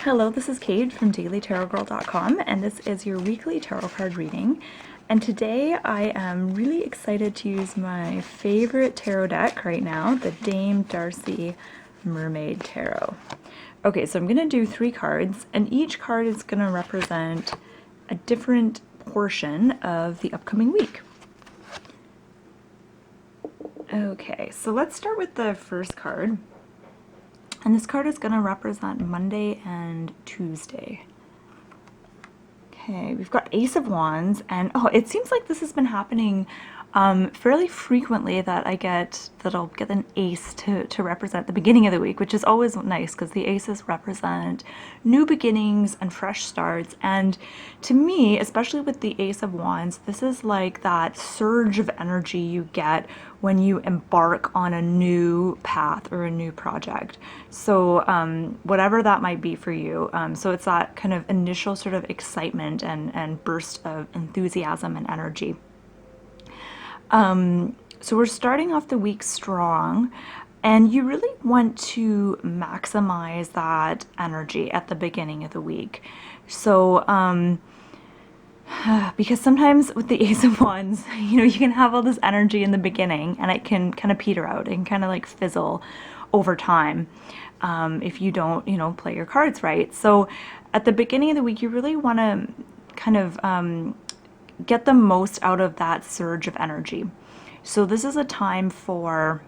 Hello, this is Kate from dailytarotgirl.com, and this is your weekly tarot card reading. And today I am really excited to use my favorite tarot deck right now, the Dame Darcy Mermaid Tarot. Okay, so I'm going to do 3 cards, and each card is going to represent a different portion of the upcoming week. Okay, so let's start with the first card. And this card is going to represent Monday and Tuesday. Okay, we've got Ace of Wands, and oh, it seems like this has been happening fairly frequently that I'll get an ace to represent the beginning of the week, which is always nice because the aces represent new beginnings and fresh starts. And to me, especially with the Ace of Wands, this is like that surge of energy you get when you embark on a new path or a new project. So whatever that might be for you. So it's that kind of initial sort of excitement and burst of enthusiasm and energy. So we're starting off the week strong, and you really want to maximize that energy at the beginning of the week. So, because sometimes with the Ace of Wands, you can have all this energy in the beginning and it can kind of peter out and kind of like fizzle over time if you don't, play your cards right. So at the beginning of the week, you really want to kind of get the most out of that surge of energy. So this is a time for,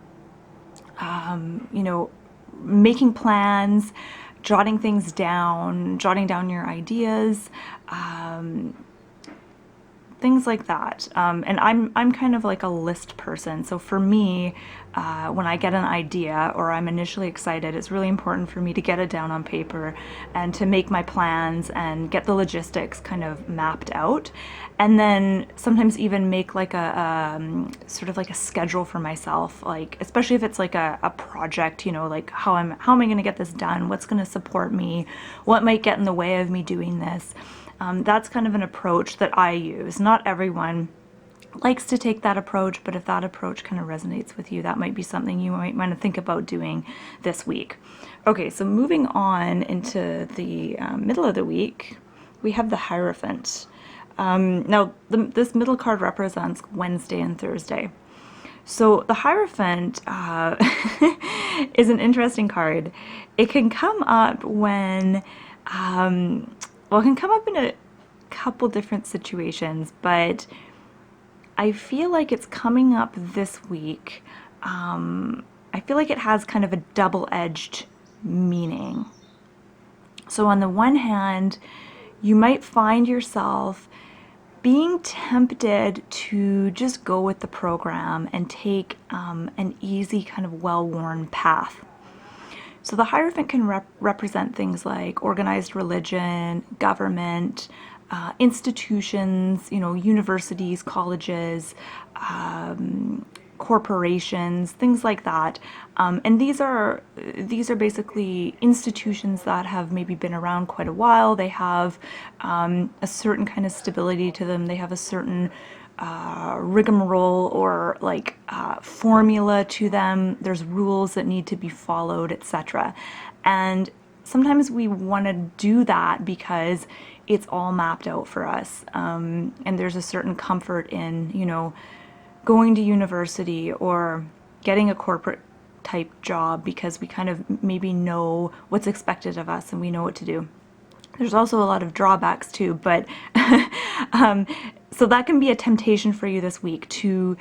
making plans, jotting things down, jotting down your ideas, things like that. And I'm kind of like a list person. So for me, when I get an idea or I'm initially excited, it's really important for me to get it down on paper and to make my plans and get the logistics kind of mapped out. And then sometimes even make like a sort of like a schedule for myself, like especially if it's like a project, like how am I going to get this done? What's going to support me? What might get in the way of me doing this? That's kind of an approach that I use. Not everyone likes to take that approach, but if that approach kind of resonates with you, that might be something you might want to think about doing this week. Okay, so moving on into the middle of the week, we have the Hierophant. Now, this middle card represents Wednesday and Thursday. So the Hierophant is an interesting card. It can come up when... it can come up in a couple different situations, but I feel like it's coming up this week. I feel like it has kind of a double-edged meaning. So on the one hand, you might find yourself being tempted to just go with the program and take an easy kind of well-worn path. So the Hierophant can represent things like organized religion, government, institutions, universities, colleges, corporations, things like that. And these are basically institutions that have maybe been around quite a while. They have a certain kind of stability to them. They have a certain rigmarole or like formula to them. There's rules that need to be followed, etc. And sometimes we want to do that because it's all mapped out for us. And there's a certain comfort in, going to university or getting a corporate type job because we kind of maybe know what's expected of us and we know what to do. There's also a lot of drawbacks too, but so that can be a temptation for you this week to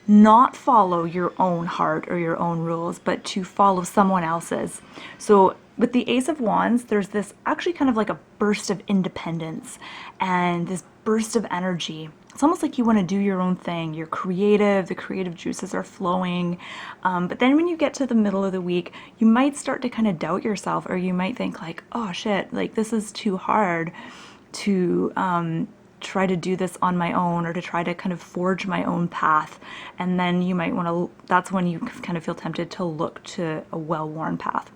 not follow your own heart or your own rules, but to follow someone else's. So with the Ace of Wands, there's this actually kind of like a burst of independence and this burst of energy. It's almost like you want to do your own thing. You're creative, the creative juices are flowing. But then when you get to the middle of the week, you might start to kind of doubt yourself, or you might think like, oh shit, like this is too hard to try to do this on my own or to try to kind of forge my own path. And then you might want to, that's when you kind of feel tempted to look to a well-worn path.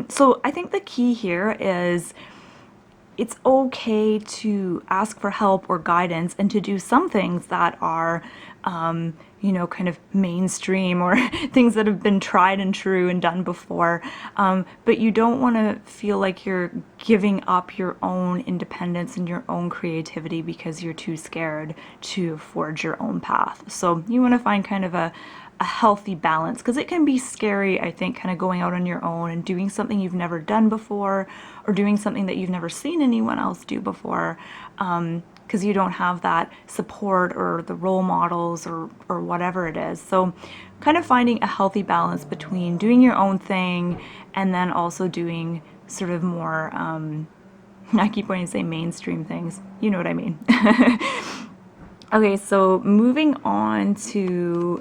So I think the key here is it's okay to ask for help or guidance and to do some things that are, kind of mainstream or things that have been tried and true and done before. But you don't want to feel like you're giving up your own independence and your own creativity because you're too scared to forge your own path. So you want to find kind of a healthy balance, because it can be scary, I think, kind of going out on your own and doing something you've never done before, or doing something that you've never seen anyone else do before, because you don't have that support or the role models or whatever it is. So kind of finding a healthy balance between doing your own thing and then also doing sort of more, I keep wanting to say mainstream things, you know what I mean. Okay, so moving on to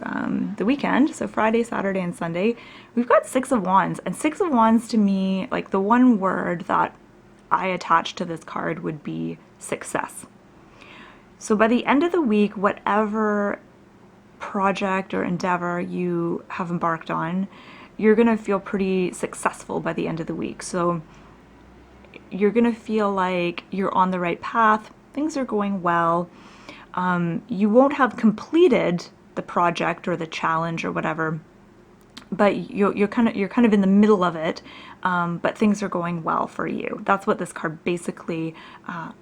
the weekend, so Friday, Saturday, and Sunday, we've got Six of Wands. And Six of Wands, to me, like the one word that I attach to this card would be success. So by the end of the week, whatever project or endeavor you have embarked on, you're going to feel pretty successful by the end of the week. So you're going to feel like you're on the right path, things are going well. You won't have completed the project or the challenge or whatever, but you're kind of in the middle of it, but things are going well for you. That's what this card basically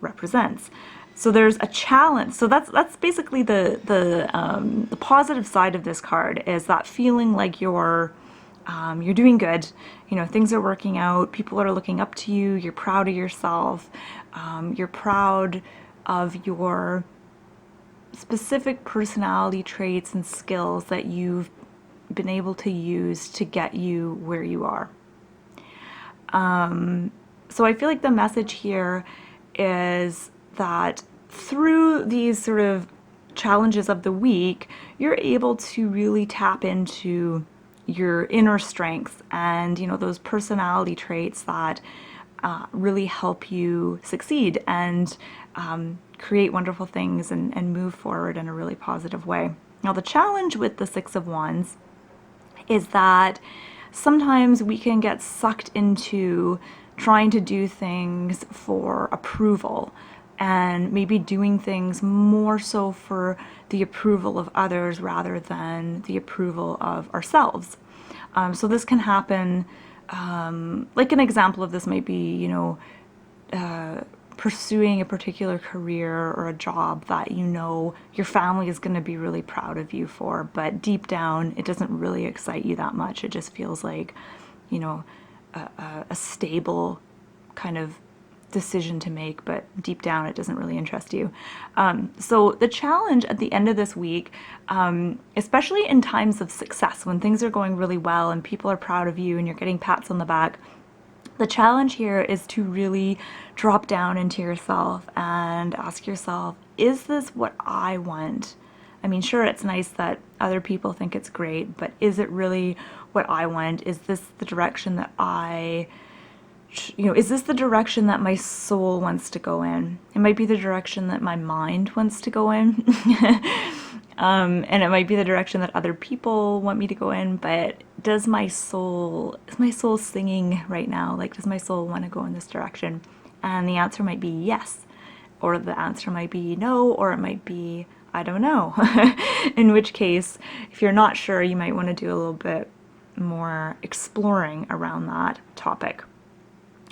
represents. So there's a challenge. So that's basically the positive side of this card, is that feeling like you're doing good. Things are working out. People are looking up to you. You're proud of yourself. You're proud of your specific personality traits and skills that you've been able to use to get you where you are. So I feel like the message here is that through these sort of challenges of the week, you're able to really tap into your inner strengths and, those personality traits that really help you succeed and create wonderful things and move forward in a really positive way. Now, the challenge with the Six of Wands is that sometimes we can get sucked into trying to do things for approval, and maybe doing things more so for the approval of others rather than the approval of ourselves. So this can happen, like an example of this might be, pursuing a particular career or a job that your family is going to be really proud of you for, but deep down it doesn't really excite you that much. It just feels like, a stable kind of decision to make, but deep down it doesn't really interest you. So the challenge at the end of this week, especially in times of success, when things are going really well and people are proud of you and you're getting pats on the back, the challenge here is to really drop down into yourself and ask yourself, is this what I want? I mean, sure, it's nice that other people think it's great, but is it really what I want? Is this the direction that is this the direction that my soul wants to go in? It might be the direction that my mind wants to go in. And it might be the direction that other people want me to go in, but is my soul singing right now? Like, does my soul want to go in this direction? And the answer might be yes, or the answer might be no, or it might be, I don't know. In which case, if you're not sure, you might want to do a little bit more exploring around that topic.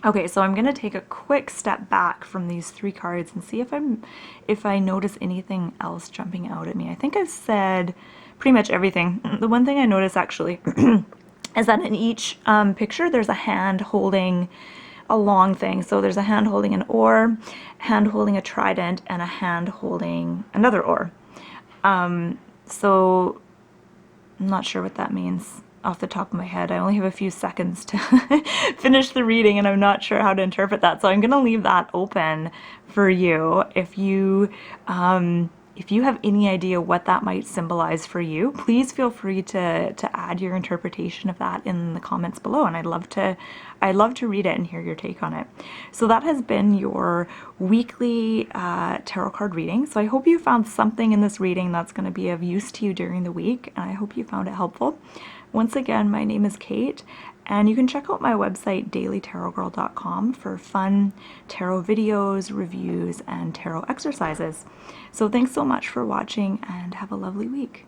Okay, so I'm going to take a quick step back from these three cards and see if I notice anything else jumping out at me. I think I've said pretty much everything. The one thing I noticed actually is that in each picture there's a hand holding a long thing. So there's a hand holding an oar, hand holding a trident, and a hand holding another oar. So I'm not sure what that means off the top of my head. I only have a few seconds to finish the reading and I'm not sure how to interpret that. So I'm going to leave that open for you. If you have any idea what that might symbolize for you, please feel free to add your interpretation of that in the comments below, and I'd love to read it and hear your take on it. So that has been your weekly tarot card reading. So I hope you found something in this reading that's going to be of use to you during the week, and I hope you found it helpful. Once again, my name is Kate, And you can check out my website, dailytarotgirl.com, for fun tarot videos, reviews, and tarot exercises. So thanks so much for watching, and have a lovely week.